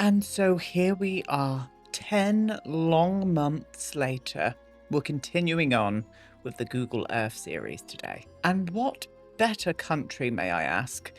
And so here we are, 10 long months later. We're continuing on with the Google Earth series today. And what better country, may I ask,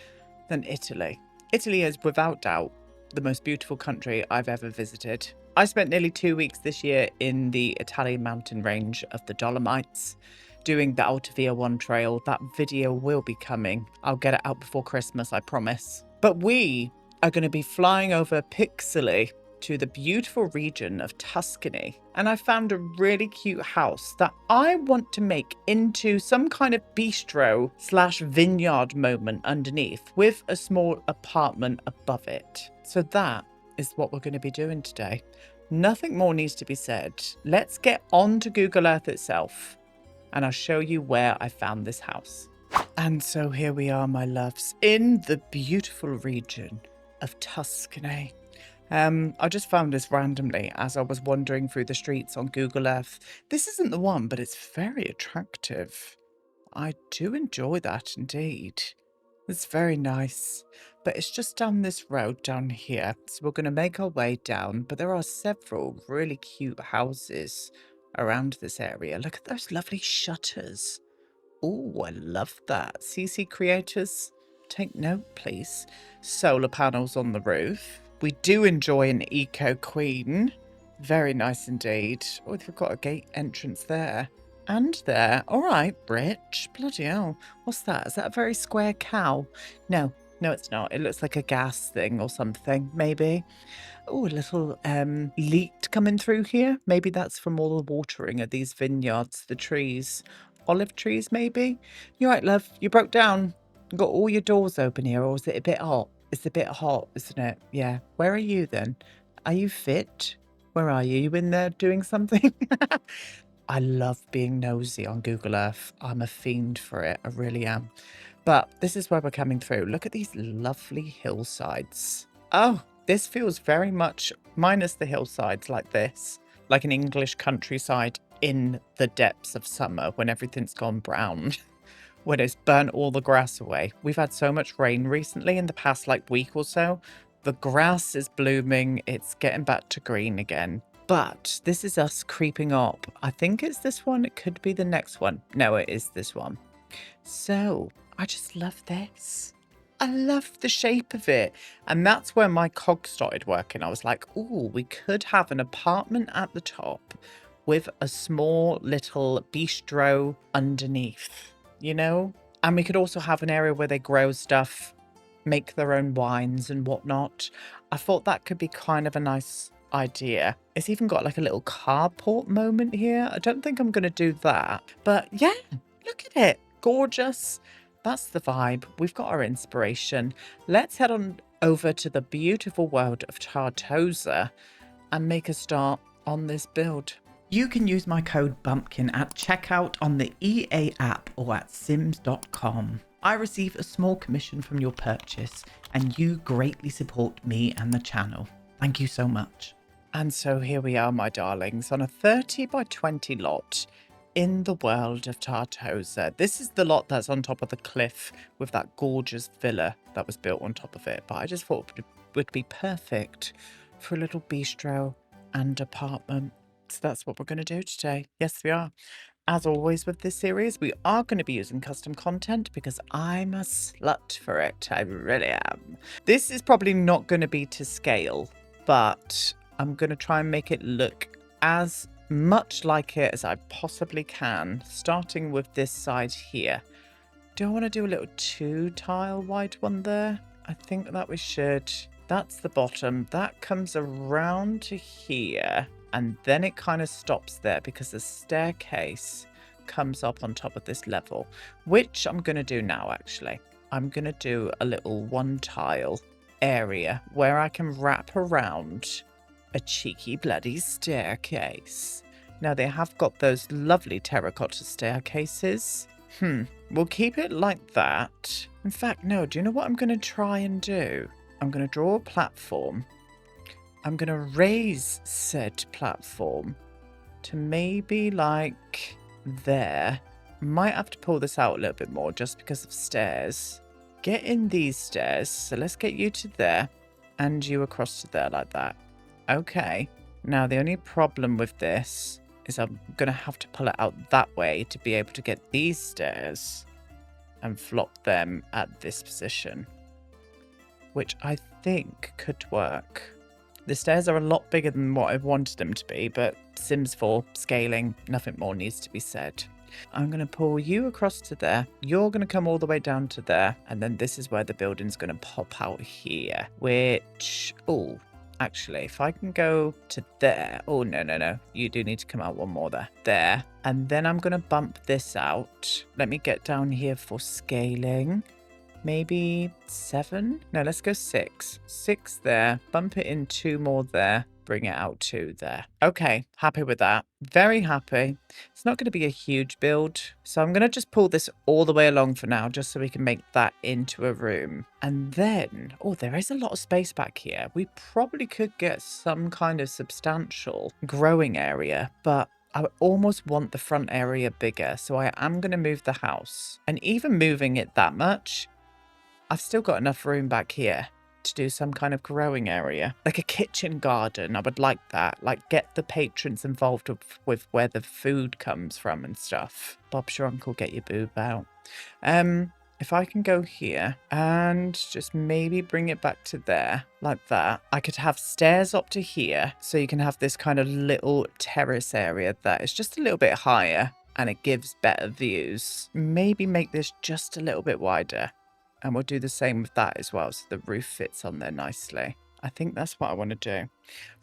than Italy? Italy is without doubt the most beautiful country I've ever visited. I spent nearly 2 weeks this year in the Italian mountain range of the Dolomites, doing the Altavia 1 trail. That video will be coming. I'll get it out before Christmas, I promise. But we are going to be flying over Pixely to the beautiful region of Tuscany. And I found a really cute house that I want to make into some kind of bistro / vineyard moment underneath with a small apartment above it. So that is what we're going to be doing today. Nothing more needs to be said. Let's get on to Google Earth itself and I'll show you where I found this house. And so here we are, my loves, in the beautiful region of Tuscany. I just found this randomly as I was wandering through the streets on Google Earth. This isn't the one, but it's very attractive. I do enjoy that indeed. It's very nice, but it's just down this road down here. So we're going to make our way down, but there are several really cute houses around this area. Look at those lovely shutters. Oh, I love that. CC creators, take note, please. Solar panels on the roof. We do enjoy an eco queen. Very nice indeed. Oh, we've got a gate entrance there. And there. All right, rich. Bloody hell. What's that? Is that a very square cow? No, it's not. It looks like a gas thing or something, maybe. Oh, a little leak coming through here. Maybe that's from all the watering of these vineyards, the trees. Olive trees, maybe? You're right, love. You broke down. You got all your doors open here, or is it a bit hot? It's a bit hot, isn't it? Yeah. Where are you then? Are you fit? Where are you? You in there doing something? I love being nosy on Google Earth. I'm a fiend for it. I really am. But this is where we're coming through. Look at these lovely hillsides. Oh, this feels very much, minus the hillsides like this, like an English countryside in the depths of summer when everything's gone brown, when it's burnt all the grass away. We've had so much rain recently in the past week or so. The grass is blooming. It's getting back to green again. But this is us creeping up. I think it's this one. It could be the next one. No, it is this one. So I just love this. I love the shape of it. And that's where my cog started working. I was like, oh, we could have an apartment at the top with a small little bistro underneath, you know? And we could also have an area where they grow stuff, make their own wines and whatnot. I thought that could be kind of a nice idea. It's even got like a little carport moment here. I don't think I'm going to do that. But yeah, look at it. Gorgeous. That's the vibe. We've got our inspiration. Let's head on over to the beautiful world of Tartosa and make a start on this build. You can use my code BUMPKIN at checkout on the EA app or at sims.com. I receive a small commission from your purchase and you greatly support me and the channel. Thank you so much. And so here we are, my darlings, on a 30 by 20 lot in the world of Tartosa. This is the lot that's on top of the cliff with that gorgeous villa that was built on top of it. But I just thought it would be perfect for a little bistro and apartment. So that's what we're going to do today. Yes, we are. As always with this series, we are going to be using custom content because I'm a slut for it. I really am. This is probably not going to be to scale, but I'm going to try and make it look as much like it as I possibly can, starting with this side here. Do I want to do a little 2-tile wide one there? I think that we should. That's the bottom. That comes around to here. And then it kind of stops there because the staircase comes up on top of this level, which I'm going to do now, actually. I'm going to do a little 1-tile area where I can wrap around a cheeky bloody staircase. Now, they have got those lovely terracotta staircases. We'll keep it like that. In fact, no, do you know what I'm going to try and do? I'm going to draw a platform. I'm going to raise said platform to maybe like there. Might have to pull this out a little bit more just because of stairs. Get in these stairs. So let's get you to there. and you across to there like that. Okay. Now, the only problem with this is I'm going to have to pull it out that way to be able to get these stairs and flop them at this position, which I think could work. The stairs are a lot bigger than what I wanted them to be, but Sims 4 scaling, nothing more needs to be said. I'm going to pull you across to there. You're going to come all the way down to there. And then this is where the building's going to pop out here, which, oh, actually, if I can go to there. Oh, no. You do need to come out one more there. There. And then I'm going to bump this out. Let me get down here for scaling. Maybe 7? No, let's go 6. 6 there. Bump it in 2 more there. Bring it out 2 there. Okay, happy with that. Very happy. It's not going to be a huge build. So I'm going to just pull this all the way along for now, just so we can make that into a room. And then, oh, there is a lot of space back here. We probably could get some kind of substantial growing area, but I almost want the front area bigger. So I am going to move the house. And even moving it that much, I've still got enough room back here to do some kind of growing area. Like a kitchen garden, I would like that. Like get the patrons involved with where the food comes from and stuff. Bob's your uncle, get your boob out. If I can go here and just maybe bring it back to there, like that. I could have stairs up to here, so you can have this kind of little terrace area that is just a little bit higher and it gives better views. Maybe make this just a little bit wider. And we'll do the same with that as well, so the roof fits on there nicely. I think that's what I want to do.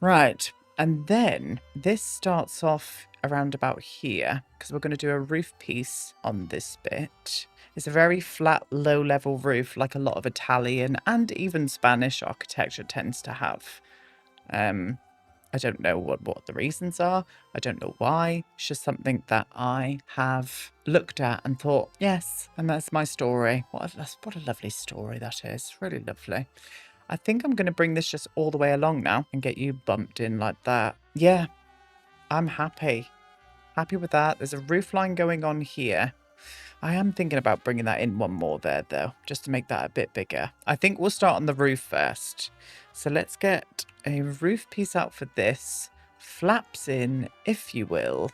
Right, and then this starts off around about here, because we're going to do a roof piece on this bit. It's a very flat, low-level roof, like a lot of Italian and even Spanish architecture tends to have. I don't know what the reasons are. I don't know why. It's just something that I have looked at and thought, yes, and that's my story. What a lovely story that is. Really lovely. I think I'm going to bring this just all the way along now and get you bumped in like that. Yeah, I'm happy. Happy with that. There's a roof line going on here. I am thinking about bringing that in one more there, though, just to make that a bit bigger. I think we'll start on the roof first. So let's get a roof piece out for this. Flaps in, if you will.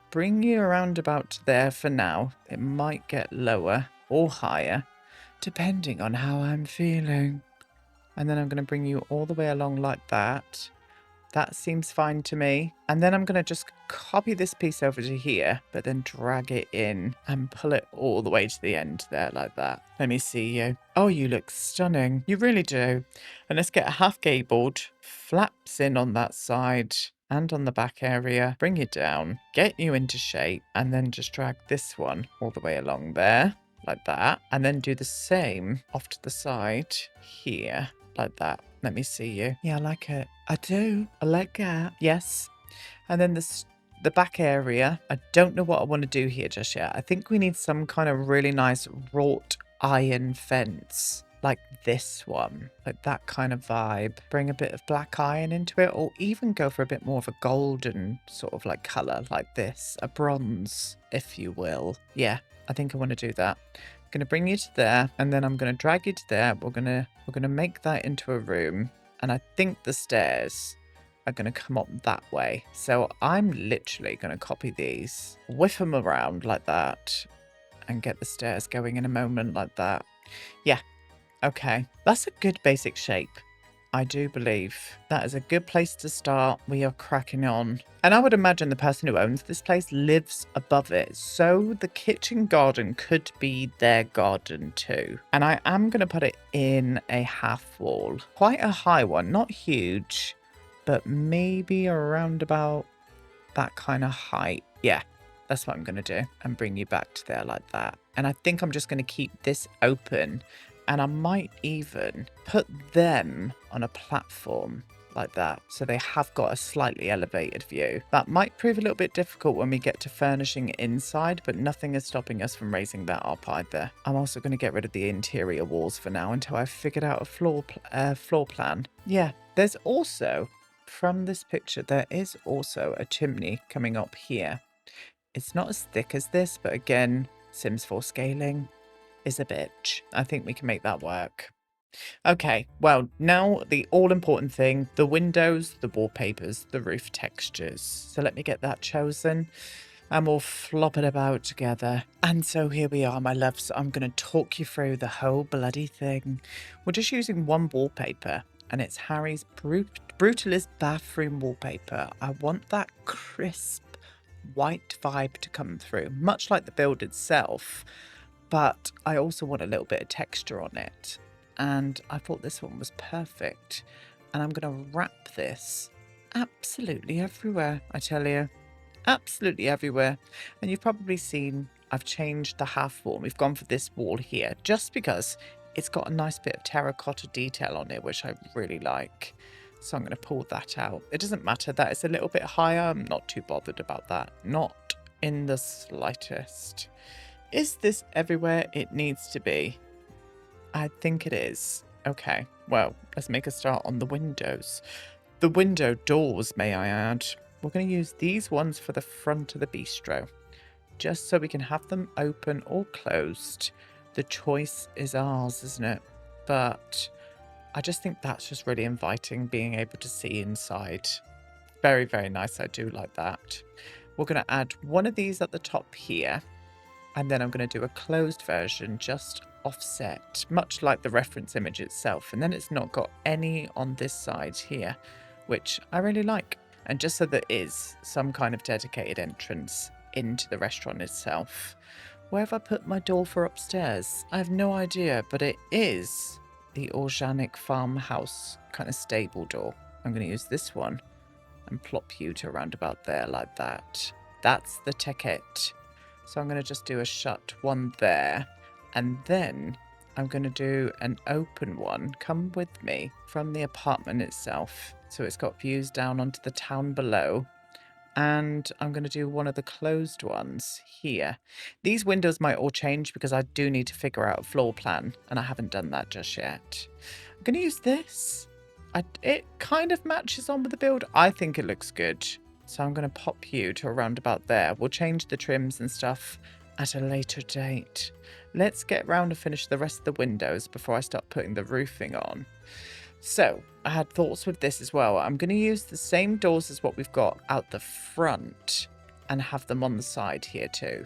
Bring you around about there for now. It might get lower or higher, depending on how I'm feeling. And then I'm going to bring you all the way along like that. That seems fine to me. And then I'm going to just copy this piece over to here, but then drag it in and pull it all the way to the end there like that. Let me see you. Oh, you look stunning. You really do. And let's get a half gabled. Flaps in on that side and on the back area. Bring you down. Get you into shape. And then just drag this one all the way along there like that. And then do the same off to the side here like that. Let me see you. Yeah, I like it. I do. I like it. Yes. And then the back area. I don't know what I want to do here just yet. I think we need some kind of really nice wrought iron fence. Like this one. Like that kind of vibe. Bring a bit of black iron into it. Or even go for a bit more of a golden sort of like colour. Like this. A bronze, if you will. Yeah, I think I want to do that. Going to bring you to there, and then I'm going to drag you to there. We're going to make that into a room, and I think the stairs are going to come up that way. So I'm literally going to copy these, whiff them around like that, and get the stairs going in a moment like that. Yeah, okay. That's a good basic shape. I do believe that is a good place to start. We are cracking on. And I would imagine the person who owns this place lives above it. So the kitchen garden could be their garden too. And I am going to put it in a half wall. Quite a high one, not huge, but maybe around about that kind of height. Yeah, that's what I'm going to do. And bring you back to there like that. And I think I'm just going to keep this open. And I might even put them on a platform like that, so they have got a slightly elevated view. That might prove a little bit difficult when we get to furnishing inside, but nothing is stopping us from raising that up either. I'm also going to get rid of the interior walls for now until I've figured out a floor plan. Yeah, there's also, from this picture, there is also a chimney coming up here. It's not as thick as this, but again, Sims 4 scaling is a bitch. I think we can make that work. Okay, well, now the all-important thing, the windows, the wallpapers, the roof textures. So let me get that chosen and we'll flop it about together. And so here we are, my loves. I'm going to talk you through the whole bloody thing. We're just using one wallpaper and it's Harry's Brutalist bathroom wallpaper. I want that crisp white vibe to come through, much like the build itself, but I also want a little bit of texture on it. And I thought this one was perfect. And I'm going to wrap this absolutely everywhere, I tell you. Absolutely everywhere. And you've probably seen I've changed the half wall. We've gone for this wall here just because it's got a nice bit of terracotta detail on it, which I really like. So I'm going to pull that out. It doesn't matter that it's a little bit higher. I'm not too bothered about that. Not in the slightest. Is this everywhere it needs to be? I think it is. Okay, well, let's make a start on the windows. The window doors, may I add. We're going to use these ones for the front of the bistro, just so we can have them open or closed. The choice is ours, isn't it? But I just think that's just really inviting, being able to see inside. Very, very nice. I do like that. We're going to add one of these at the top here. And then I'm going to do a closed version, just offset, much like the reference image itself. And then it's not got any on this side here, which I really like. And just so there is some kind of dedicated entrance into the restaurant itself. Where have I put my door for upstairs? I have no idea, but it is the organic farmhouse kind of stable door. I'm going to use this one and plop you to around about there like that. That's the ticket. So I'm going to just do a shut one there. And then I'm going to do an open one. Come with me from the apartment itself. So it's got views down onto the town below. And I'm going to do one of the closed ones here. These windows might all change because I do need to figure out a floor plan. And I haven't done that just yet. I'm going to use this. It kind of matches on with the build. I think it looks good. So I'm going to pop you to around about there. We'll change the trims and stuff at a later date. Let's get round to finish the rest of the windows before I start putting the roofing on. So I had thoughts with this as well. I'm going to use the same doors as what we've got out the front and have them on the side here too.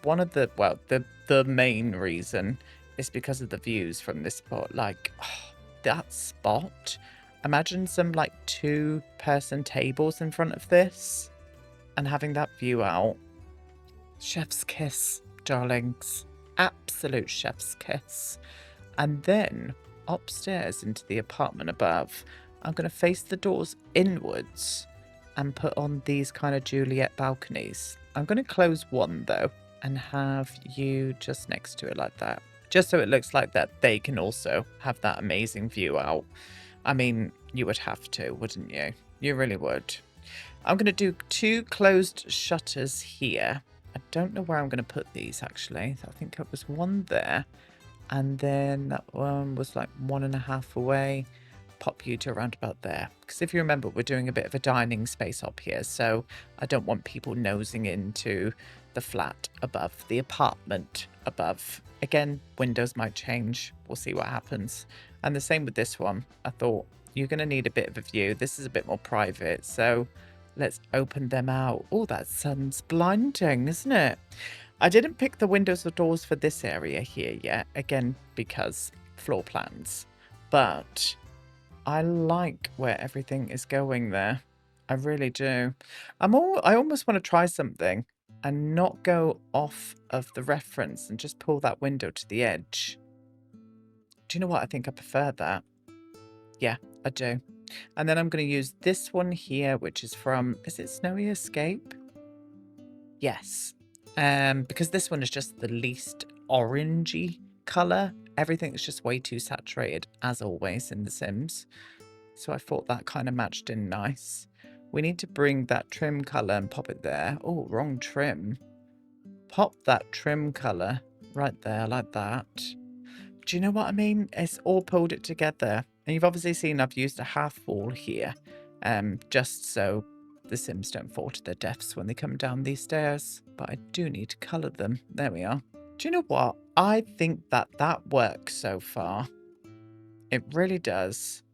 One of the, well, the main reason is because of the views from this spot. Like, oh, that spot. Imagine some like 2-person tables in front of this and having that view out. Chef's kiss, darlings. Absolute chef's kiss. And then upstairs into the apartment above, I'm going to face the doors inwards and put on these kind of Juliet balconies. I'm going to close one though and have you just next to it like that. Just so it looks like that they can also have that amazing view out. I mean, you would have to, wouldn't you? You really would. I'm going to do 2 closed shutters here. I don't know where I'm going to put these, actually. I think it was one there. And then that one was like 1.5 away. Pop you to around about there. Because if you remember, we're doing a bit of a dining space up here. So I don't want people nosing into the flat above, the apartment above. Again, windows might change. We'll see what happens. And the same with this one. I thought you're going to need a bit of a view. This is a bit more private. So let's open them out. Oh, that sun's blinding, isn't it? I didn't pick the windows or doors for this area here yet. Again, because floor plans. But I like where everything is going there. I really do. I almost want to try something and not go off of the reference and just pull that window to the edge. Do you know what? I think I prefer that. Yeah, I do. And then I'm going to use this one here, which is from, is it Snowy Escape? Yes. Because this one is just the least orangey colour. Everything is just way too saturated, as always, in The Sims. So I thought that kind of matched in nice. We need to bring that trim colour and pop it there. Oh, wrong trim. Pop that trim colour right there, like that. Do you know what I mean? It's all pulled it together. And you've obviously seen I've used a half wall here. Just so the Sims don't fall to their deaths when they come down these stairs. But I do need to colour them. There we are. Do you know what? I think that works so far. It really does.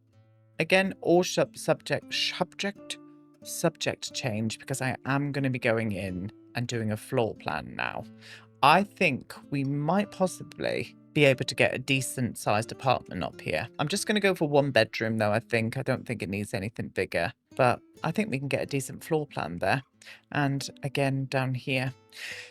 Again, all subject change, because I am going to be going in and doing a floor plan now. I think we might possibly be able to get a decent sized apartment up here. I'm just going to go for 1 bedroom though, I think. I don't think it needs anything bigger, but I think we can get a decent floor plan there. And again, down here.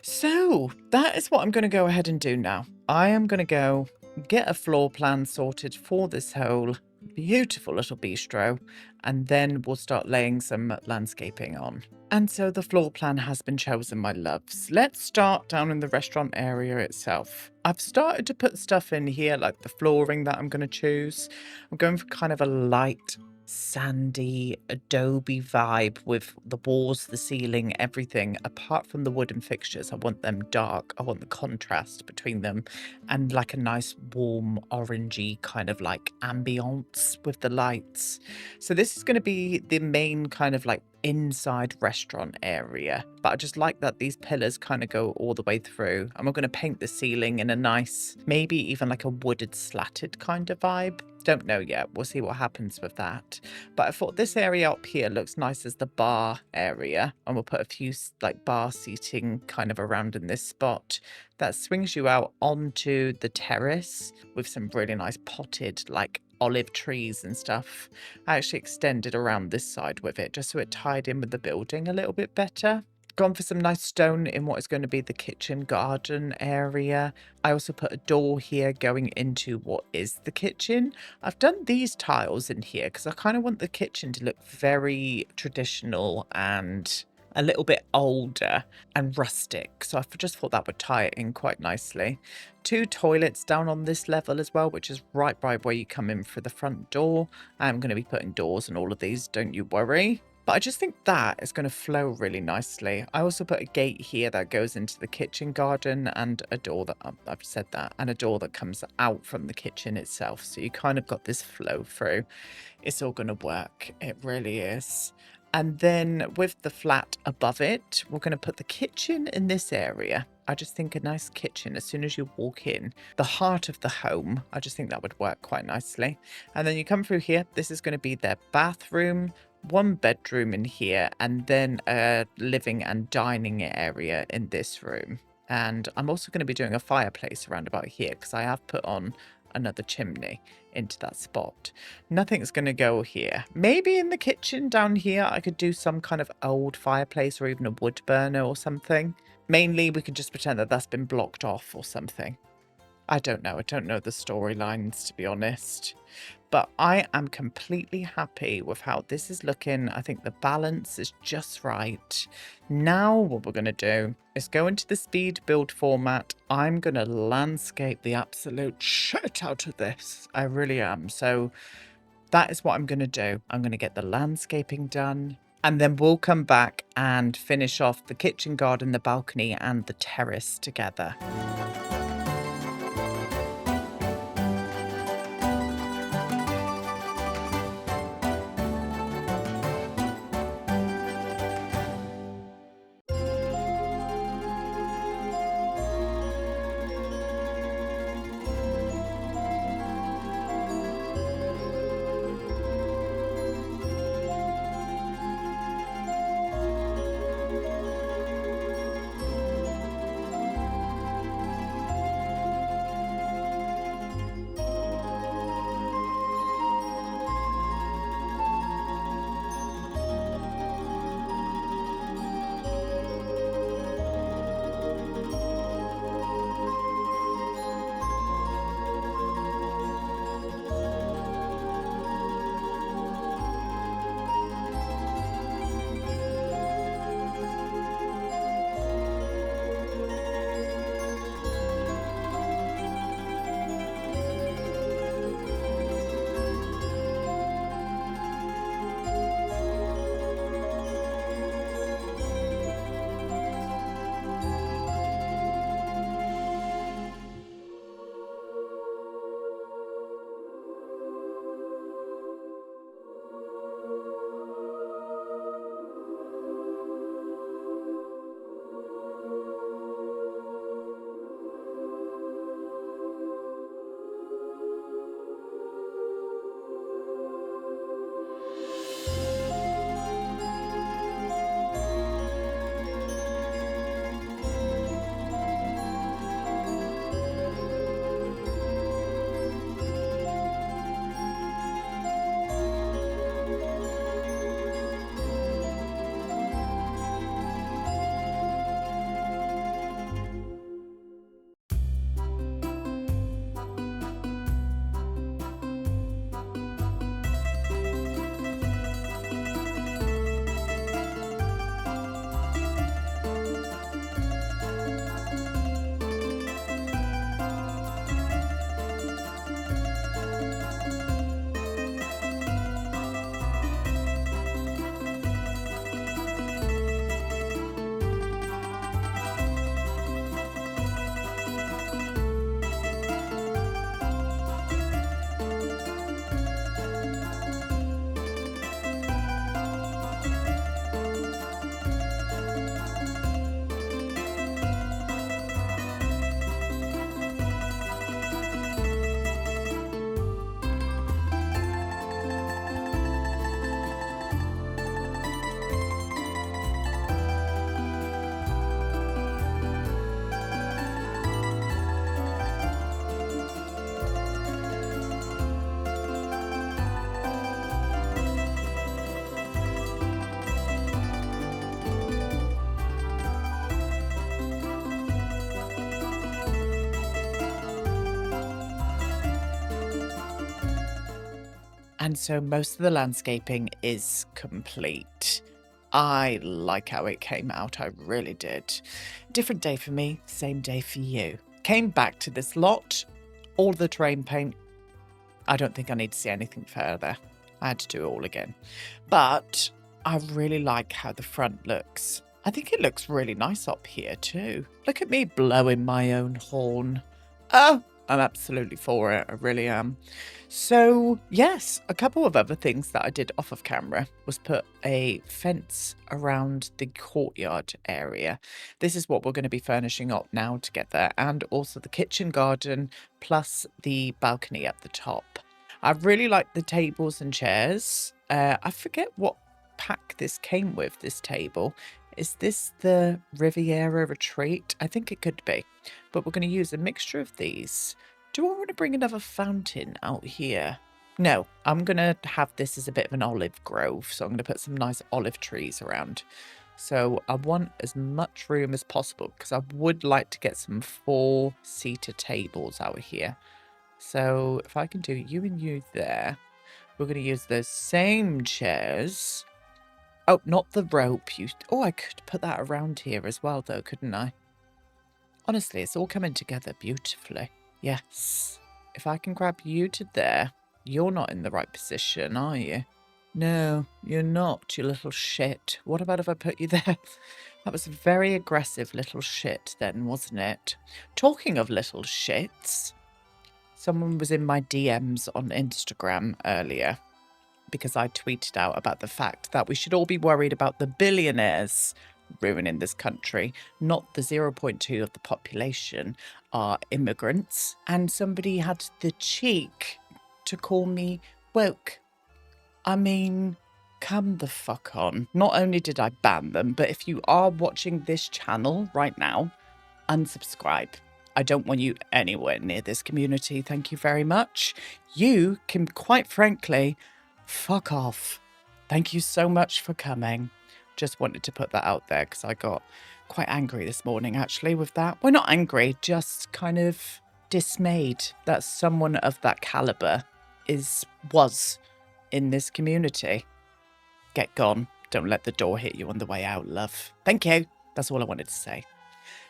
So that is what I'm going to go ahead and do now. I am going to go get a floor plan sorted for this whole beautiful little bistro, and then we'll start laying some landscaping on. And so the floor plan has been chosen, my loves. Let's start down in the restaurant area itself. I've started to put stuff in here, like the flooring that I'm going to choose. I'm going for kind of a light, sandy, adobe vibe with the walls, the ceiling, everything. Apart from the wooden fixtures, I want them dark. I want the contrast between them and like a nice warm orangey kind of like ambience with the lights. So this is going to be the main kind of like inside restaurant area, but I just like that these pillars kind of go all the way through, and we're going to paint the ceiling in a nice, maybe even like a wooded slatted kind of vibe. Don't know yet, we'll see what happens with that. But I thought this area up here looks nice as the bar area, and we'll put a few like bar seating kind of around in this spot that swings you out onto the terrace with some really nice potted like olive trees and stuff. I actually extended around this side with it just so it tied in with the building a little bit better. Gone for some nice stone in what is going to be the kitchen garden area. I also put a door here going into what is the kitchen. I've done these tiles in here because I kind of want the kitchen to look very traditional and a little bit older and rustic. So I just thought that would tie it in quite nicely. 2 toilets down on this level as well, which is right by where you come in for the front door. I'm going to be putting doors on all of these, don't you worry. But I just think that is going to flow really nicely. I also put a gate here that goes into the kitchen garden, and a door that, I've said that, and a door that comes out from the kitchen itself. So you kind of got this flow through. It's all going to work. It really is. And then with the flat above it, we're going to put the kitchen in this area. I just think a nice kitchen as soon as you walk in, the heart of the home. I just think that would work quite nicely. And then you come through here. This is going to be their bathroom, 1 bedroom in here, and then a living and dining area in this room. And I'm also going to be doing a fireplace around about here because I have put on another chimney into that spot. Nothing's going to go here. Maybe in the kitchen down here I could do some kind of old fireplace or even a wood burner or something. Mainly we can just pretend that that's been blocked off or something. I don't know. I don't know the storylines, to be honest. But I am completely happy with how this is looking. I think the balance is just right. Now what we're going to do is go into the speed build format. I'm going to landscape the absolute shit out of this. I really am. So that is what I'm going to do. I'm going to get the landscaping done. And then we'll come back and finish off the kitchen garden, the balcony, and the terrace together. And so most of the landscaping is complete. I like how it came out, I really did. Different day for me, same day for you. Came back to this lot, all the terrain paint. I don't think I need to see anything further. I had to do it all again. But I really like how the front looks. I think it looks really nice up here too. Look at me blowing my own horn. Oh, I'm absolutely for it. I really am. So, yes, a couple of other things that I did off of camera was put a fence around the courtyard area. This is what we're going to be furnishing up now together, and also the kitchen garden plus the balcony at the top. I really like the tables and chairs. I forget what pack this came with, this table. Is this the Riviera Retreat? I think it could be. But we're going to use a mixture of these. Do I want to bring another fountain out here? No, I'm going to have this as a bit of an olive grove. So I'm going to put some nice olive trees around. So I want as much room as possible because I would like to get some 4-seater tables out here. So if I can do you and you there, we're going to use those same chairs. Oh, not the rope. Oh, I could put that around here as well, though, couldn't I? Honestly, it's all coming together beautifully. Yes. If I can grab you to there, you're not in the right position, are you? No, you're not, you little shit. What about if I put you there? That was a very aggressive little shit then, wasn't it? Talking of little shits, someone was in my DMs on Instagram earlier because I tweeted out about the fact that we should all be worried about the billionaires ruining this country, not the 0.2 of the population are immigrants. And somebody had the cheek to call me woke. I mean, come the fuck on. Not only did I ban them, but if you are watching this channel right now, unsubscribe. I don't want you anywhere near this community. Thank you very much. You can, quite frankly, fuck off. Thank you so much for coming. Just wanted to put that out there because I got quite angry this morning, actually, with that. Well, not angry, just kind of dismayed that someone of that caliber was in this community. Get gone. Don't let the door hit you on the way out, love. Thank you. That's all I wanted to say.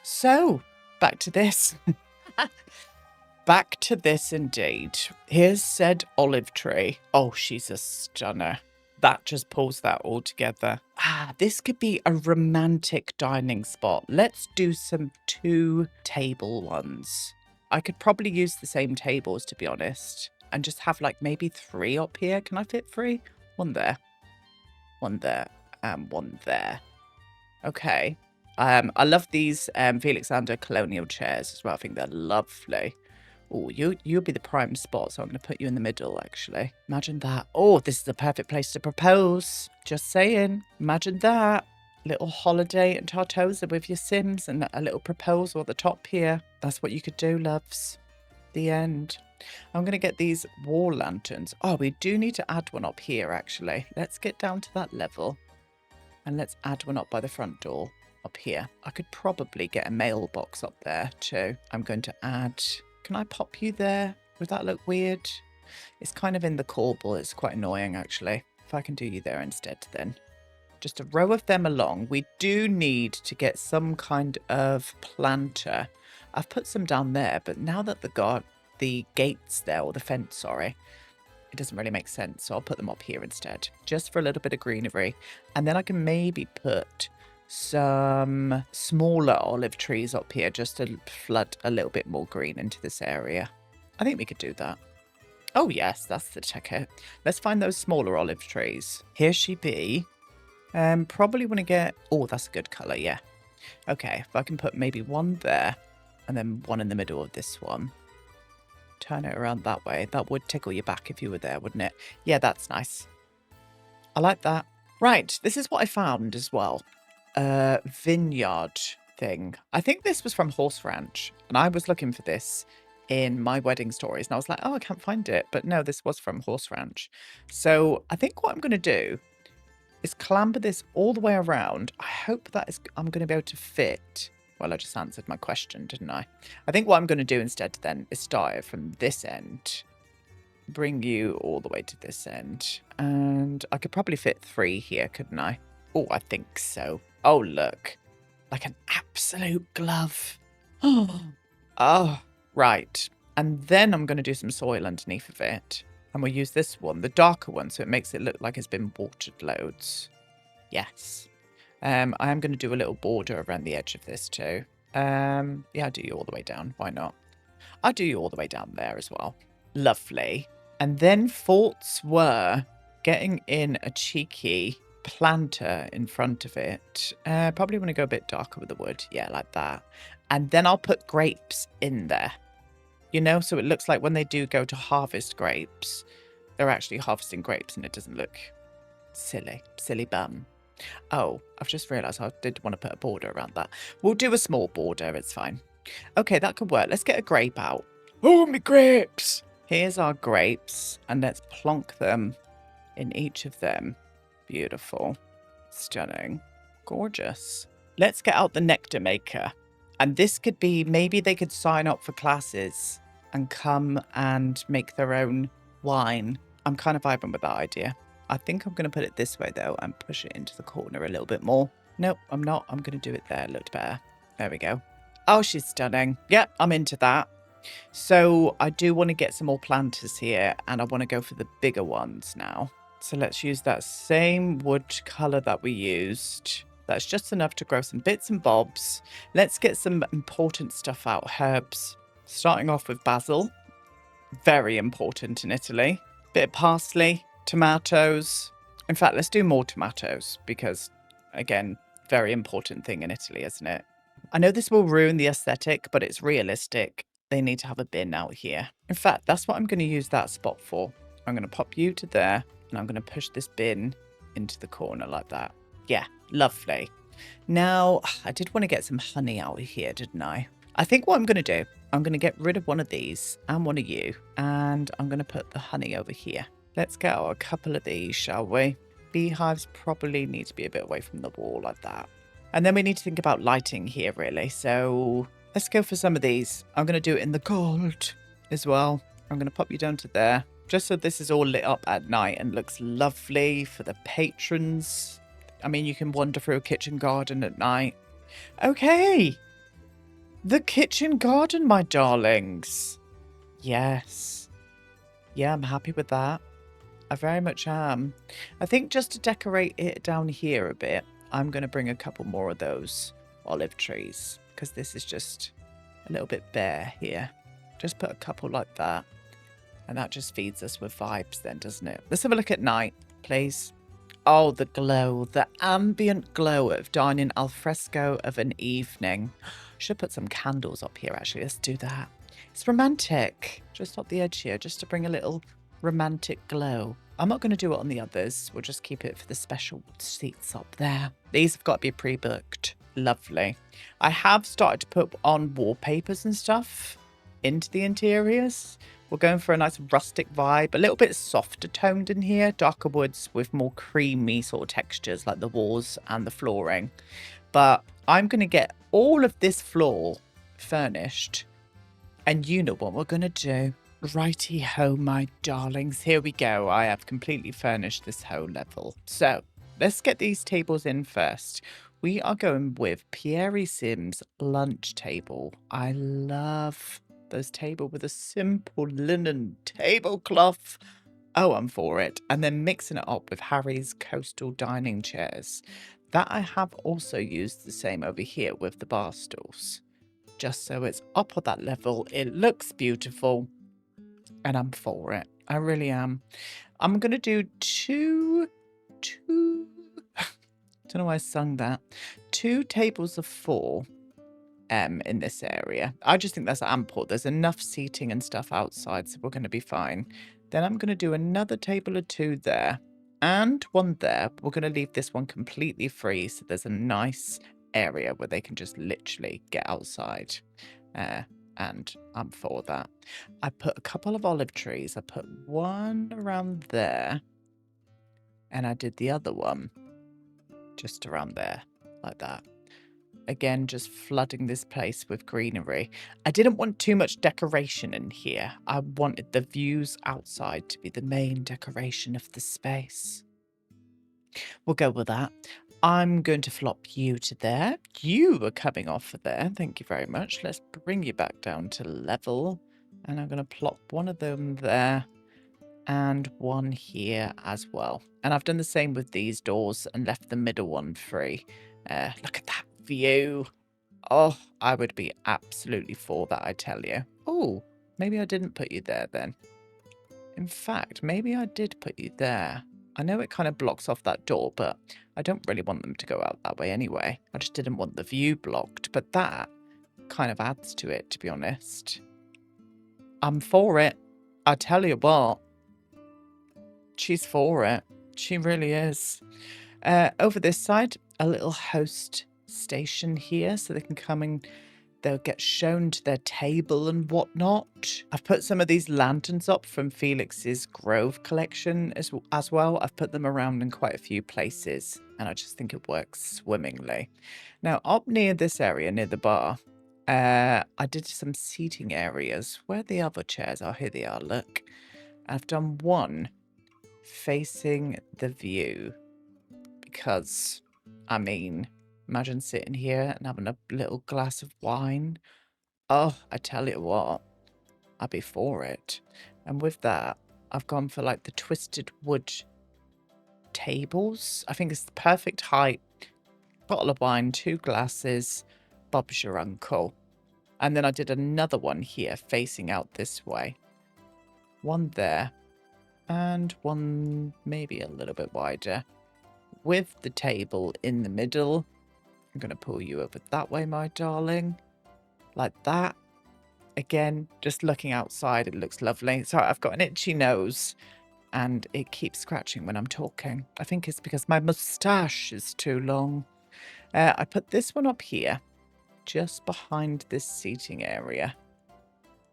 So, back to this. Back to this indeed. Here's said olive tree. Oh, she's a stunner. That just pulls that all together. This could be a romantic dining spot. Let's do some 2-table ones. I could probably use the same tables, to be honest, and just have like maybe 3 up here. Can I fit 3? 1 there, 1 there, and 1 there. Okay. I love these Felixandre colonial chairs as well. I think they're lovely. Oh, you'll be the prime spot, so I'm going to put you in the middle, actually. Imagine that. Oh, this is the perfect place to propose. Just saying. Imagine that. Little holiday in Tartosa with your Sims and a little proposal at the top here. That's what you could do, loves. The end. I'm going to get these wall lanterns. Oh, we do need to add one up here, actually. Let's get down to that level. And let's add one up by the front door up here. I could probably get a mailbox up there, too. I'm going to add... Can I pop you there? Would that look weird? It's kind of in the corbel. It's quite annoying, actually. If I can do you there instead, then. Just a row of them along. We do need to get some kind of planter. I've put some down there, but now that the gate's there, or the fence, sorry, it doesn't really make sense. So I'll put them up here instead, just for a little bit of greenery. And then I can maybe put some smaller olive trees up here just to flood a little bit more green into this area. I think we could do that. Oh yes, that's the ticket. Let's find those smaller olive trees. Here she be. Probably want to get... Oh, that's a good colour, yeah. Okay, if I can put maybe 1 there and then 1 in the middle of this one. Turn it around that way. That would tickle your back if you were there, wouldn't it? Yeah, that's nice. I like that. Right, this is what I found as well. Vineyard thing. I think this was from Horse Ranch, and I was looking for this in my wedding stories, and I was like, oh, I can't find it. But no, this was from Horse Ranch. So I think what I'm going to do is clamber this all the way around. I hope that I'm going to be able to fit. Well, I just answered my question, didn't I? I think what I'm going to do instead then is start it from this end bring you all the way to this end. And I could probably fit 3 here, couldn't I? Oh, I think so. Oh, look. Like an absolute glove. Oh, right. And then I'm going to do some soil underneath of it. And we'll use this one, the darker one, so it makes it look like it's been watered loads. Yes. I am going to do a little border around the edge of this too. Yeah, I'll do you all the way down. Why not? I'll do you all the way down there as well. Lovely. And then thoughts were getting in a cheeky planter in front of it. Probably want to go a bit darker with the wood. Yeah, like that. And then I'll put grapes in there. You know, so it looks like when they do go to harvest grapes, they're actually harvesting grapes and it doesn't look silly. Silly bum. Oh, I've just realised I did want to put a border around that. We'll do a small border. It's fine. Okay, that could work. Let's get a grape out. Oh, my grapes! Here's our grapes, and let's plonk them in each of them. Beautiful. Stunning. Gorgeous. Let's get out the nectar maker. And this could be, maybe they could sign up for classes and come and make their own wine. I'm kind of vibing with that idea. I think I'm going to put it this way, though, and push it into the corner a little bit more. Nope, I'm not. I'm going to do it there a little better. There we go. Oh, she's stunning. Yep, I'm into that. So I do want to get some more planters here, and I want to go for the bigger ones now. So let's use that same wood colour that we used. That's just enough to grow some bits and bobs. Let's get some important stuff out. Herbs. Starting off with basil. Very important in Italy. Bit of parsley. Tomatoes. In fact, let's do more tomatoes because, again, very important thing in Italy, isn't it? I know this will ruin the aesthetic, but it's realistic. They need to have a bin out here. In fact, that's what I'm going to use that spot for. I'm going to pop you to there, and I'm going to push this bin into the corner like that. Yeah, lovely. Now, I did want to get some honey out here, didn't I? I think what I'm going to do, I'm going to get rid of one of these and one of you, and I'm going to put the honey over here. Let's get out a couple of these, shall we? Beehives probably need to be a bit away from the wall like that. And then we need to think about lighting here, really. So let's go for some of these. I'm going to do it in the gold as well. I'm going to pop you down to there, just so this is all lit up at night and looks lovely for the patrons. I mean, you can wander through a kitchen garden at night. Okay. The kitchen garden, my darlings. Yes. Yeah, I'm happy with that. I very much am. I think just to decorate it down here a bit, I'm going to bring a couple more of those olive trees because this is just a little bit bare here. Just put a couple like that. And that just feeds us with vibes then, doesn't it? Let's have a look at night, please. Oh, the glow, the ambient glow of dining al fresco of an evening. Should put some candles up here, actually. Let's do that. It's romantic. Just up the edge here, just to bring a little romantic glow. I'm not going to do it on the others. We'll just keep it for the special seats up there. These have got to be pre-booked. Lovely. I have started to put on wallpapers and stuff into the interiors. We're going for a nice rustic vibe, a little bit softer toned in here, darker woods with more creamy sort of textures like the walls and the flooring. But I'm going to get all of this floor furnished. And you know what we're going to do. Righty-ho, my darlings. Here we go. I have completely furnished this whole level. So let's get these tables in first. We are going with Pierre Sim's lunch table. I love those tables with a simple linen tablecloth. Oh, I'm for it. And then mixing it up with Harry's coastal dining chairs. That I have also used the same over here with the bar stools. Just so it's up at that level. It looks beautiful. And I'm for it. I really am. I'm going to do two, don't know why I sung that. 2 tables of 4 in this area. I just think that's ample. There's enough seating and stuff outside, so we're going to be fine. Then I'm going to do another table of 2 there and 1 there. We're going to leave this one completely free, so there's a nice area where they can just literally get outside. And I'm for that. I put a couple of olive trees. I put one around there. And I did the other one just around there, like that. Again, just flooding this place with greenery. I didn't want too much decoration in here. I wanted the views outside to be the main decoration of the space. We'll go with that. I'm going to flop you to there. You were coming off of there. Thank you very much. Let's bring you back down to level. And I'm going to plop one of them there and one here as well. And I've done the same with these doors and left the middle one free. Look at that view. Oh, I would be absolutely for that, I tell you. Oh, maybe I didn't put you there then. In fact, maybe I did put you there. I know it kind of blocks off that door, but I don't really want them to go out that way anyway. I just didn't want the view blocked, but that kind of adds to it, to be honest. I'm for it. I tell you what. She's for it. She really is. Over this side, a little host station here, so they can come and they'll get shown to their table and whatnot. I've put some of these lanterns up from Felix's Grove collection as well. I've put them around in quite a few places, and I just think it works swimmingly. Now, up near this area, near the bar, I did some seating areas. Where the other chairs are? Here they are, look. I've done one facing the view because, I mean, imagine sitting here and having a little glass of wine. Oh, I tell you what, I'd be for it. And with that, I've gone for like the twisted wood tables. I think it's the perfect height. Bottle of wine, 2 glasses, Bob's your uncle. And then I did another one here facing out this way. One there. And one maybe a little bit wider. With the table in the middle. I'm going to pull you over that way, my darling. Like that. Again, just looking outside, it looks lovely. Sorry, I've got an itchy nose. And it keeps scratching when I'm talking. I think it's because my moustache is too long. I put this one up here. Just behind this seating area.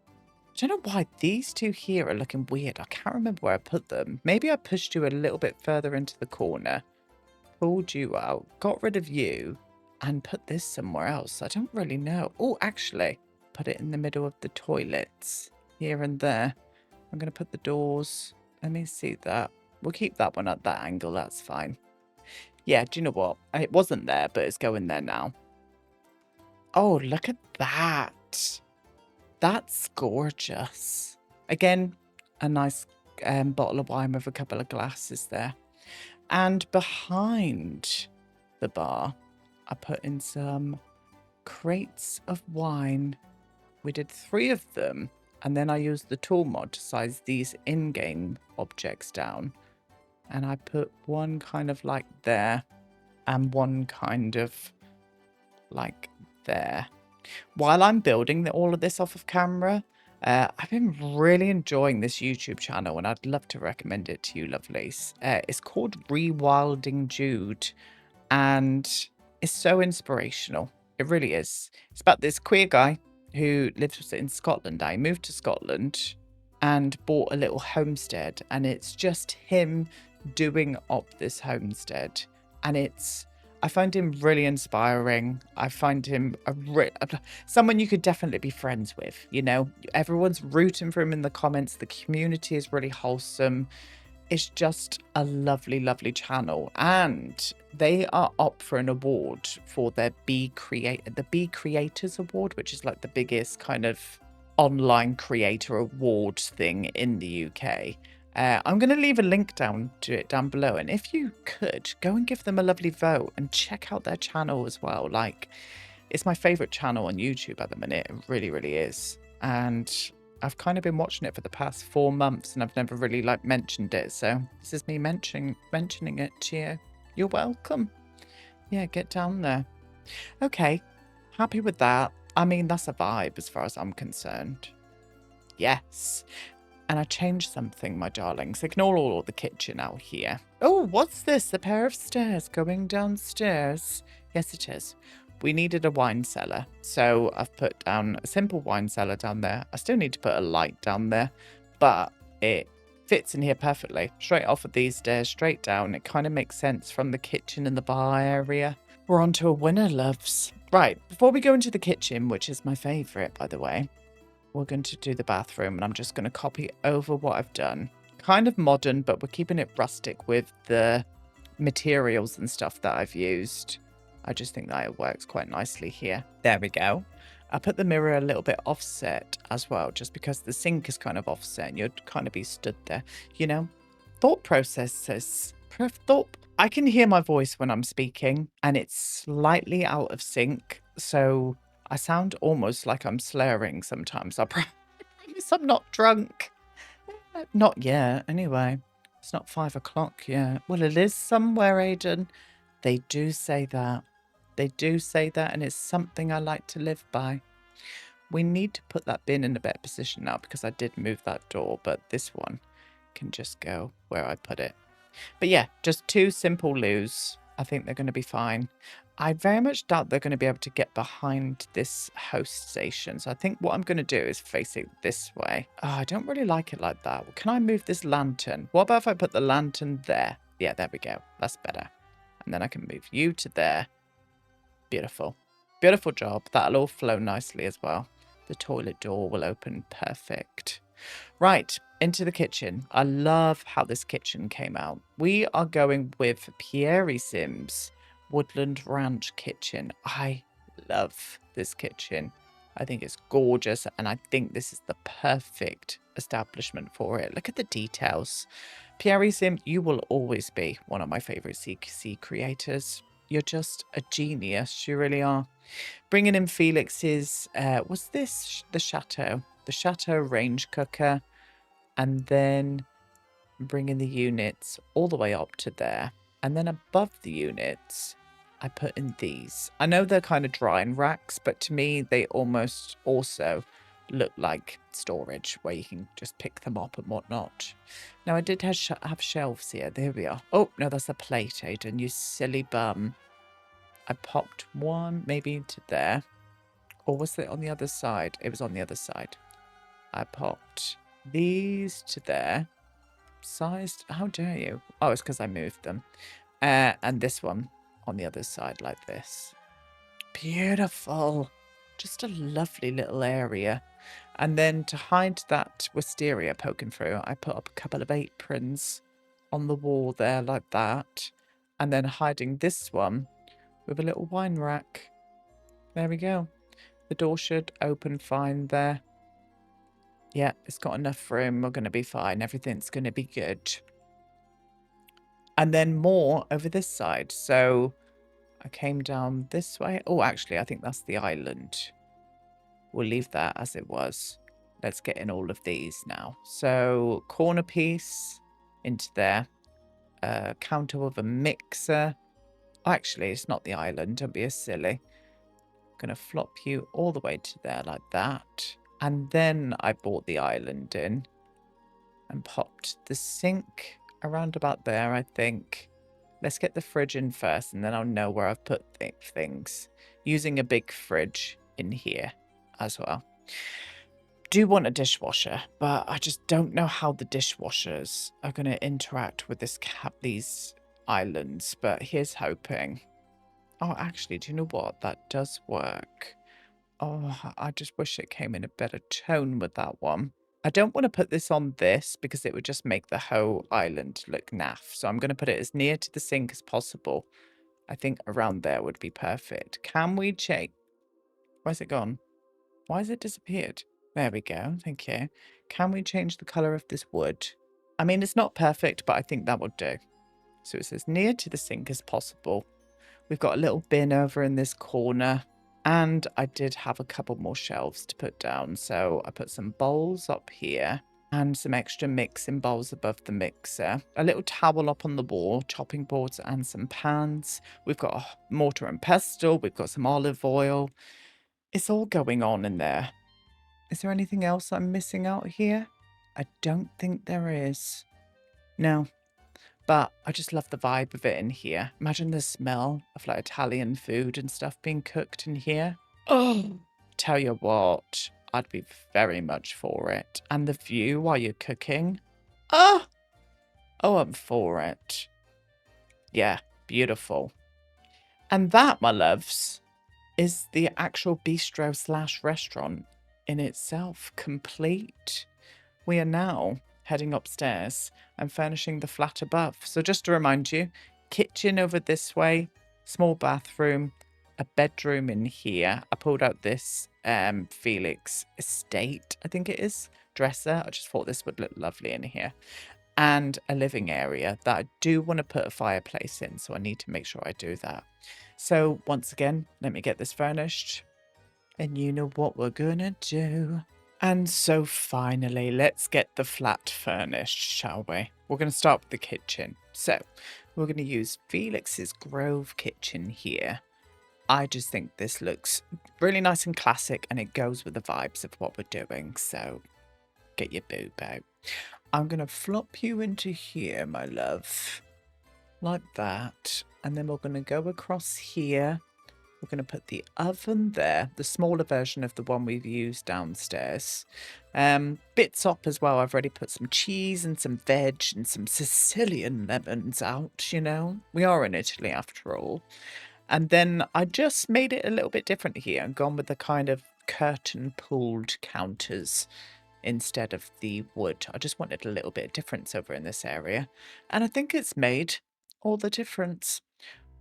I don't know why these two here are looking weird. I can't remember where I put them. Maybe I pushed you a little bit further into the corner. Pulled you out. Got rid of you. And put this somewhere else. I don't really know. Oh, actually. Put it in the middle of the toilets. Here and there. I'm going to put the doors. Let me see that. We'll keep that one at that angle. That's fine. Yeah, do you know what? It wasn't there, but it's going there now. Oh, look at that. That's gorgeous. Again, a nice bottle of wine with a couple of glasses there. And behind the bar, I put in some crates of wine. We did 3 of them. And then I used the tool mod to size these in-game objects down. And I put one kind of like there. And one kind of like there. While I'm building all of this off of camera, I've been really enjoying this YouTube channel, and I'd love to recommend it to you lovelies. It's called Rewilding Jude, and it's so inspirational. It really is. It's about this queer guy who lives in Scotland. I moved to Scotland and bought a little homestead, and it's just him doing up this homestead, and I find him really inspiring. I find him someone you could definitely be friends with. You know, everyone's rooting for him in the comments. The community is really wholesome. It's just a lovely, lovely channel. And they are up for an award for their the Be Creators Award, which is like the biggest kind of online creator awards thing in the UK. I'm going to leave a link down to it down below. And if you could, go and give them a lovely vote and check out their channel as well. Like, it's my favourite channel on YouTube at the minute. It really, really is. And I've kind of been watching it for the past 4 months and I've never really like mentioned it. So this is me mentioning it to you. You're welcome. Yeah, get down there. Okay, happy with that. I mean, that's a vibe as far as I'm concerned. Yes. And I changed something, my darlings. Ignore all of the kitchen out here. Oh, what's this? A pair of stairs going downstairs? Yes, it is. We needed a wine cellar. So I've put down a simple wine cellar down there. I still need to put a light down there. But it fits in here perfectly. Straight off of these stairs, straight down. It kind of makes sense from the kitchen and the bar area. We're on to a winner, loves. Right, before we go into the kitchen, which is my favourite, by the way, we're going to do the bathroom, and I'm just going to copy over what I've done. Kind of modern, but we're keeping it rustic with the materials and stuff that I've used. I just think that it works quite nicely here. There we go. I put the mirror a little bit offset as well, just because the sink is kind of offset and you'd kind of be stood there, you know? Thought processes. Thought. I can hear my voice when I'm speaking and it's slightly out of sync. So I sound almost like I'm slurring sometimes. I promise I'm not drunk. Not yet, anyway. It's not 5 o'clock yet. Well, it is somewhere, Aiden. They do say that. They do say that, and it's something I like to live by. We need to put that bin in a better position now because I did move that door, but this one can just go where I put it. But yeah, just 2 simple loos. I think they're going to be fine. I very much doubt they're going to be able to get behind this host station. So I think what I'm going to do is face it this way. Oh, I don't really like it like that. Well, can I move this lantern? What about if I put the lantern there? Yeah, there we go. That's better. And then I can move you to there. Beautiful. Beautiful job. That'll all flow nicely as well. The toilet door will open perfect. Right, into the kitchen. I love how this kitchen came out. We are going with Pierre Sim's Woodland Ranch kitchen. I love this kitchen. I think it's gorgeous, and I think this is the perfect establishment for it. Look at the details. Pierre Sim, you will always be one of my favorite CC creators. You're just a genius. You really are. Bringing in Felix's, was this the Chateau? The Chateau range cooker. And then bringing the units all the way up to there. And then above the units, I put in these. I know they're kind of drying racks, but to me, they almost also look like storage where you can just pick them up and whatnot. Now, I did have shelves here. There we are. Oh, no, that's a plate, Aiden, you silly bum. I popped one maybe into there. Or was it on the other side? It was on the other side. I popped these to there. Sized? How dare you? Oh, it's because I moved them. And this one on the other side like this. Beautiful. Just a lovely little area. And then to hide that wisteria poking through, I put up a couple of aprons on the wall there like that. And then hiding this one with a little wine rack. There we go. The door should open fine there. Yeah, it's got enough room. We're going to be fine. Everything's going to be good. And then more over this side. So I came down this way. Oh, actually, I think that's the island. We'll leave that as it was. Let's get in all of these now. So corner piece into there. Counter with a mixer. Actually, it's not the island. Don't be a silly. Going to flop you all the way to there like that. And then I brought the island in and popped the sink around about there, I think. Let's get the fridge in first, and then I'll know where I've put things. Using a big fridge in here as well. Do want a dishwasher, but I just don't know how the dishwashers are going to interact with these islands, but here's hoping. Oh, actually, do you know what? That does work. Oh, I just wish it came in a better tone with that one. I don't want to put this on this because it would just make the whole island look naff. So I'm going to put it as near to the sink as possible. I think around there would be perfect. Can we check? Where's it gone? Why has it disappeared? There we go. Thank you. Can we change the color of this wood? I mean, it's not perfect, but I think that would do. So it's as near to the sink as possible. We've got a little bin over in this corner. And I did have a couple more shelves to put down. So I put some bowls up here and some extra mixing bowls above the mixer. A little towel up on the wall, chopping boards and some pans. We've got a mortar and pestle. We've got some olive oil. It's all going on in there. Is there anything else I'm missing out here? I don't think there is. No. But I just love the vibe of it in here. Imagine the smell of like Italian food and stuff being cooked in here. Oh, tell you what, I'd be very much for it. And the view while you're cooking. Oh, I'm for it. Yeah, beautiful. And that, my loves, is the actual bistro slash restaurant in itself complete. We are now heading upstairs and furnishing the flat above. So just to remind you, kitchen over this way, small bathroom, a bedroom in here. I pulled out this Felix Estate, I think it is, dresser. I just thought this would look lovely in here. And a living area that I do want to put a fireplace in, so I need to make sure I do that. So once again, let me get this furnished, and you know what we're gonna do. And so finally, let's get the flat furnished, shall we? We're going to start with the kitchen. So we're going to use Felix's Grove kitchen here. I just think this looks really nice and classic, and it goes with the vibes of what we're doing. So get your boob out. I'm going to flop you into here, my love. Like that. And then we're going to go across here. We're going to put the oven there, the smaller version of the one we've used downstairs. Bits up as well. I've already put some cheese and some veg and some Sicilian lemons out, you know. We are in Italy after all. And then I just made it a little bit different here and gone with the kind of curtain pulled counters instead of the wood. I just wanted a little bit of difference over in this area. And I think it's made all the difference.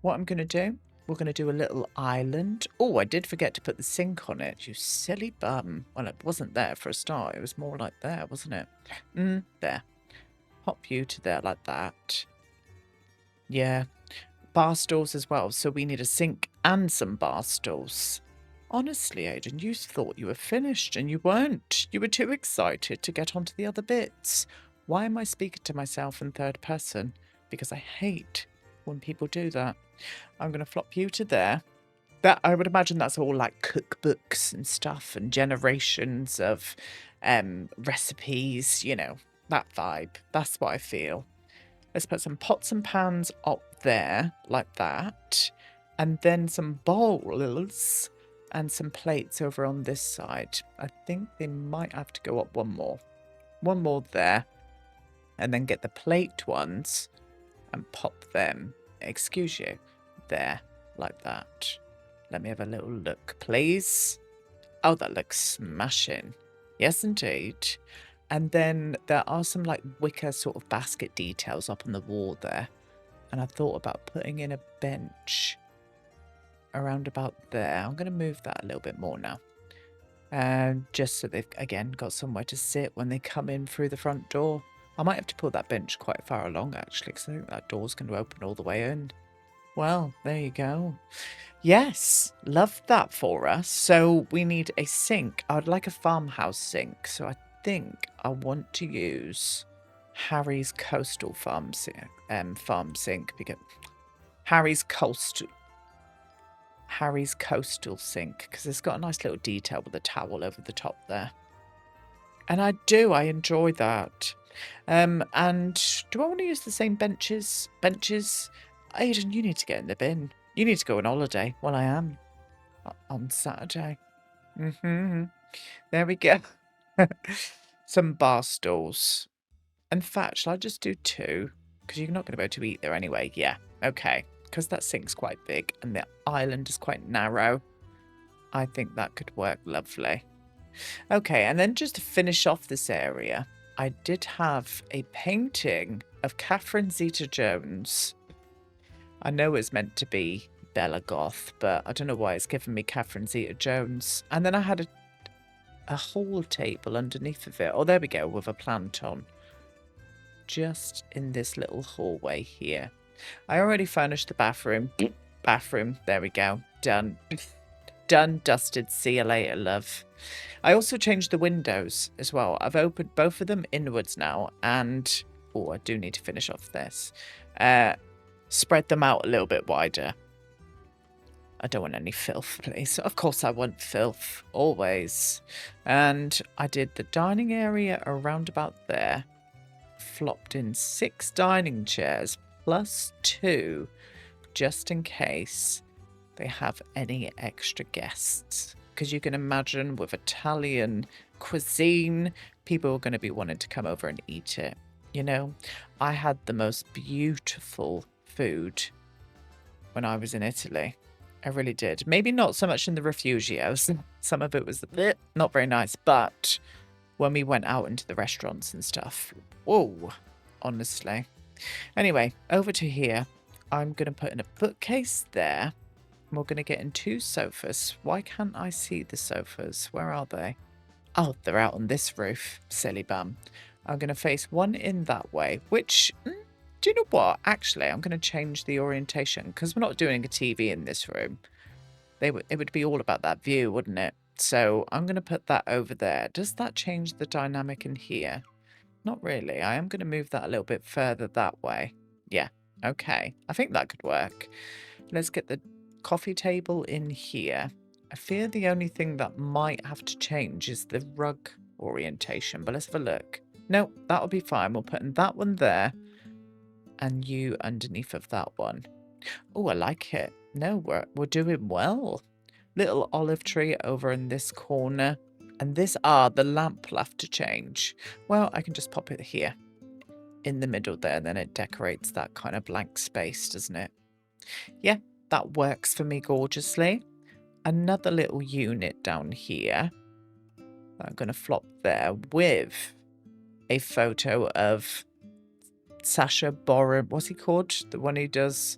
What I'm going to do, we're going to do a little island. Oh, I did forget to put the sink on it, you silly bum. Well, it wasn't there for a start. It was more like there, wasn't it? There. Pop you to there like that. Yeah. Bar stools as well. So we need a sink and some bar stools. Honestly, Aiden, you thought you were finished and you weren't. You were too excited to get onto the other bits. Why am I speaking to myself in third person? Because I hate when people do that. I'm going to flop you to there. That I would imagine that's all like cookbooks and stuff and generations of recipes, you know, that vibe. That's what I feel. Let's put some pots and pans up there like that. And then some bowls and some plates over on this side. I think they might have to go up one more. One more there. And then get the plate ones and pop them, excuse you, there, like that. Let me have a little look, please. Oh, that looks smashing. Yes, indeed. And then there are some like wicker sort of basket details up on the wall there. And I thought about putting in a bench around about there. I'm going to move that a little bit more now. Just so they've, again, got somewhere to sit when they come in through the front door. I might have to pull that bench quite far along, actually, because I think that door's going to open all the way in. Well, there you go. Yes, love that for us. So we need a sink. I would like a farmhouse sink. So I think I want to use Harry's Coastal farm sink because Harry's Coastal sink, because it's got a nice little detail with a towel over the top there. And I enjoy that. And do I want to use the same benches? Aiden, you need to get in the bin. You need to go on holiday. Well, I am. On Saturday. There we go. Some bar stools. In fact, shall I just do 2? Because you're not going to be able to eat there anyway. Yeah, okay. Because that sink's quite big and the island is quite narrow. I think that could work lovely. Okay, and then just to finish off this area, I did have a painting of Catherine Zeta-Jones. I know it's meant to be Bella Goth, but I don't know why it's given me Catherine Zeta-Jones. And then I had a hall table underneath of it. Oh, there we go, with a plant on. Just in this little hallway here. I already furnished the bathroom. There we go. Done. Done, dusted. See you later, love. I also changed the windows as well. I've opened both of them inwards now. And, oh, I do need to finish off this. Spread them out a little bit wider. I don't want any filth, please. Of course I want filth. Always. And I did the dining area around about there. Flopped in 6 dining chairs. Plus 2, just in case they have any extra guests. Because you can imagine with Italian cuisine, people are going to be wanting to come over and eat it. You know, I had the most beautiful food when I was in Italy. I really did. Maybe not so much in the refugios. Some of it was not very nice, but when we went out into the restaurants and stuff, whoa, honestly. Anyway, over to here. I'm going to put in a bookcase there. We're going to get in 2 sofas. Why can't I see the sofas? Where are they? Oh, they're out on this roof. Silly bum. I'm going to face one in that way, which, do you know what? Actually, I'm going to change the orientation because we're not doing a TV in this room. It would be all about that view, wouldn't it? So I'm going to put that over there. Does that change the dynamic in here? Not really. I am going to move that a little bit further that way. Yeah, okay. I think that could work. Let's get the coffee table in here. I fear the only thing that might have to change is the rug orientation, but let's have a look. No, that'll be fine. We'll put in that one there and you underneath of that one. Oh, I like it. No, we're doing well. Little olive tree over in this corner. And this, the lamp will have to change. Well, I can just pop it here in the middle there. Then it decorates that kind of blank space, doesn't it? Yeah, that works for me gorgeously. Another little unit down here. I'm going to flop there with a photo of Sacha Baron. What's he called? The one who does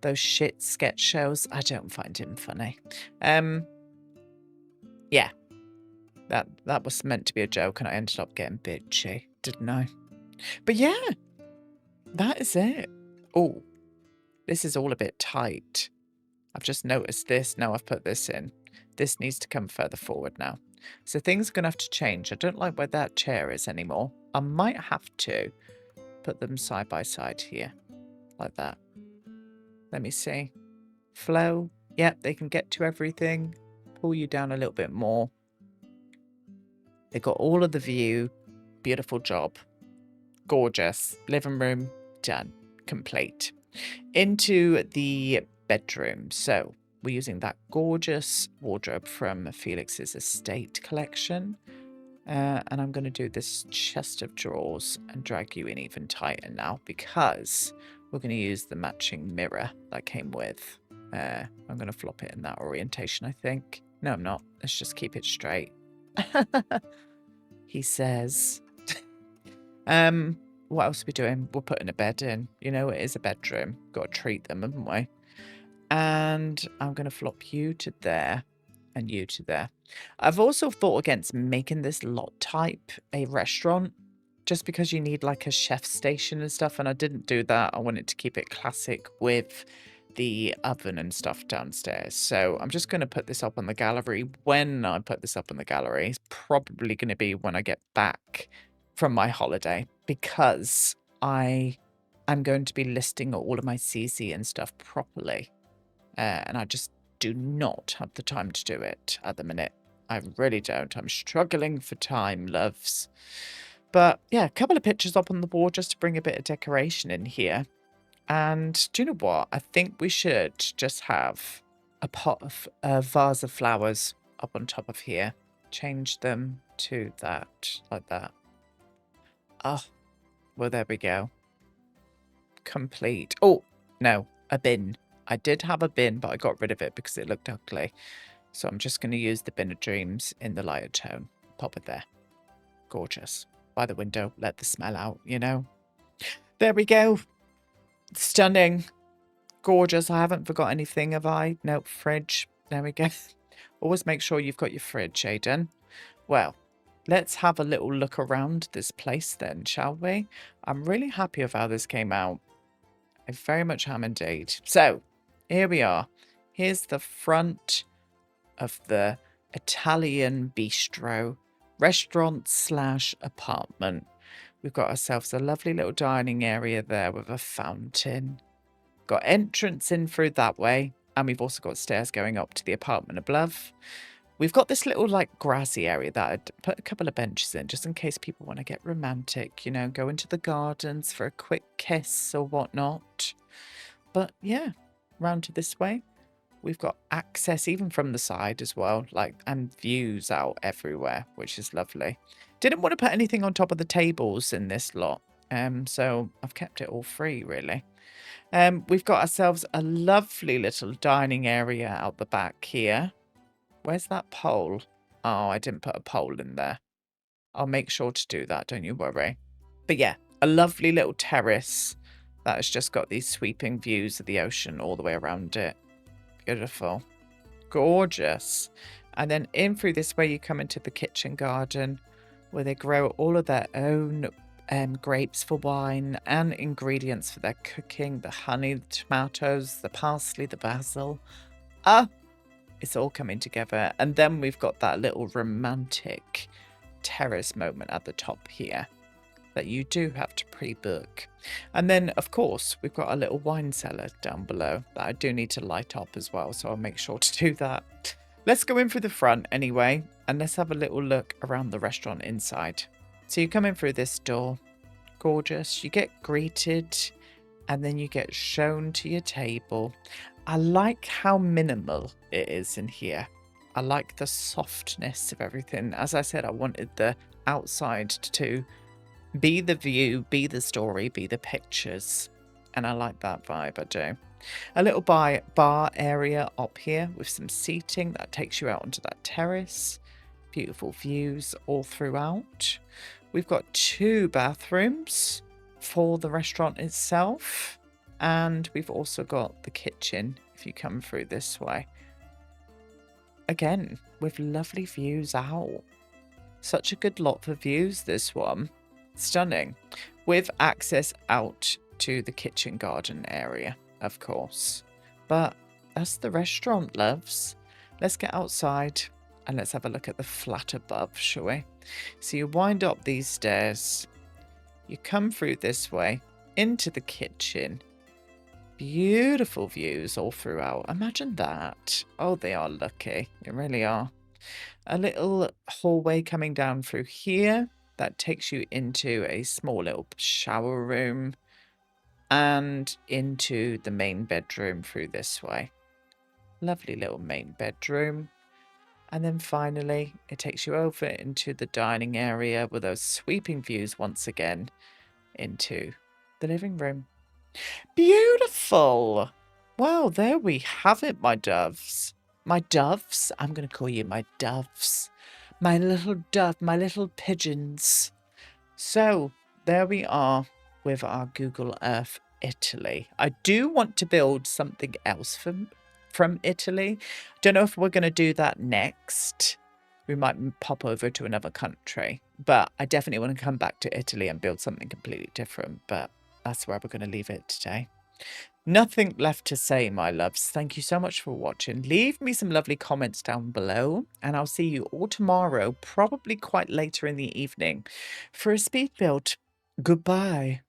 those shit sketch shows. I don't find him funny. Yeah. That was meant to be a joke and I ended up getting bitchy, didn't I? But yeah, that is it. Oh, this is all a bit tight. I've just noticed this. Now I've put this in. This needs to come further forward now. So things are going to have to change. I don't like where that chair is anymore. I might have to put them side by side here. Like that. Let me see. Flow. Yep, they can get to everything. Pull you down a little bit more. They got all of the view. Beautiful job. Gorgeous. Living room. Done. Complete. Into the bedroom. So we're using that gorgeous wardrobe from Felix's estate collection. And I'm going to do this chest of drawers and drag you in even tighter now because we're going to use the matching mirror that came with. I'm going to flop it in that orientation, I think. No, I'm not. Let's just keep it straight. He says. What else are we doing? We're putting a bed in. You know, it is a bedroom. Got to treat them, haven't we? And I'm going to flop you to there and you to there. I've also thought against making this lot type a restaurant just because you need like a chef station and stuff. And I didn't do that. I wanted to keep it classic with the oven and stuff downstairs. So I'm just going to put this up on the gallery. When I put this up on the gallery, it's probably going to be when I get back from my holiday because I am going to be listing all of my CC and stuff properly. And I just do not have the time to do it at the minute. I really don't. I'm struggling for time, loves. But yeah, a couple of pictures up on the wall just to bring a bit of decoration in here. And do you know what? I think we should just have a pot of a vase of flowers up on top of here. Change them to that, like that. Oh, well, there we go. Complete. Oh, no, a bin. I did have a bin, but I got rid of it because it looked ugly. So I'm just going to use the bin of dreams in the lighter tone. Pop it there. Gorgeous. By the window, let the smell out, you know. There we go. Stunning. Gorgeous. I haven't forgot anything, have I? Nope, fridge. There we go. Always make sure you've got your fridge, Aidan. Well, let's have a little look around this place then, shall we? I'm really happy with how this came out. I very much am indeed. So, here we are. Here's the front of the Italian bistro, restaurant / apartment. We've got ourselves a lovely little dining area there with a fountain. Got entrance in through that way. And we've also got stairs going up to the apartment above. We've got this little like grassy area that I'd put a couple of benches in just in case people want to get romantic, you know, go into the gardens for a quick kiss or whatnot. But yeah, round to this way. We've got access even from the side as well, like, and views out everywhere, which is lovely. Didn't want to put anything on top of the tables in this lot, so I've kept it all free, really. We've got ourselves a lovely little dining area out the back here. Where's that pole? Oh, I didn't put a pole in there. I'll make sure to do that, don't you worry. But yeah, a lovely little terrace that has just got these sweeping views of the ocean all the way around it. Beautiful. Gorgeous. And then in through this way, you come into the kitchen garden where they grow all of their own grapes for wine and ingredients for their cooking. The honey, the tomatoes, the parsley, the basil. Ah, it's all coming together. And then we've got that little romantic terrace moment at the top here that you do have to pre-book. And then, of course, we've got a little wine cellar down below that I do need to light up as well, so I'll make sure to do that. Let's go in through the front anyway, and let's have a little look around the restaurant inside. So you come in through this door, gorgeous, you get greeted, and then you get shown to your table. I like how minimal it is in here. I like the softness of everything. As I said, I wanted the outside to be the view, be the story, be the pictures. And I like that vibe, I do. A little bar area up here with some seating that takes you out onto that terrace. Beautiful views all throughout. We've got 2 bathrooms for the restaurant itself. And we've also got the kitchen if you come through this way. Again, with lovely views out. Such a good lot for views, this one. Stunning. With access out to the kitchen garden area, of course. But that's the restaurant, loves. Let's get outside and let's have a look at the flat above, shall we? So you wind up these stairs. You come through this way into the kitchen. Beautiful views all throughout. Imagine that. Oh, they are lucky. They really are. A little hallway coming down through here that takes you into a small little shower room and into the main bedroom through this way. Lovely little main bedroom. And then finally, it takes you over into the dining area with those sweeping views once again into the living room. Beautiful. Well, there we have it, my doves. My doves? I'm going to call you my doves. My little dove, my little pigeons. So, there we are with our Google Earth Italy. I do want to build something else from Italy. Don't know if we're going to do that next. We might pop over to another country. But I definitely want to come back to Italy and build something completely different. But that's where we're going to leave it today. Nothing left to say, my loves. Thank you so much for watching. Leave me some lovely comments down below, and I'll see you all tomorrow, probably quite later in the evening, for a speed build. Goodbye.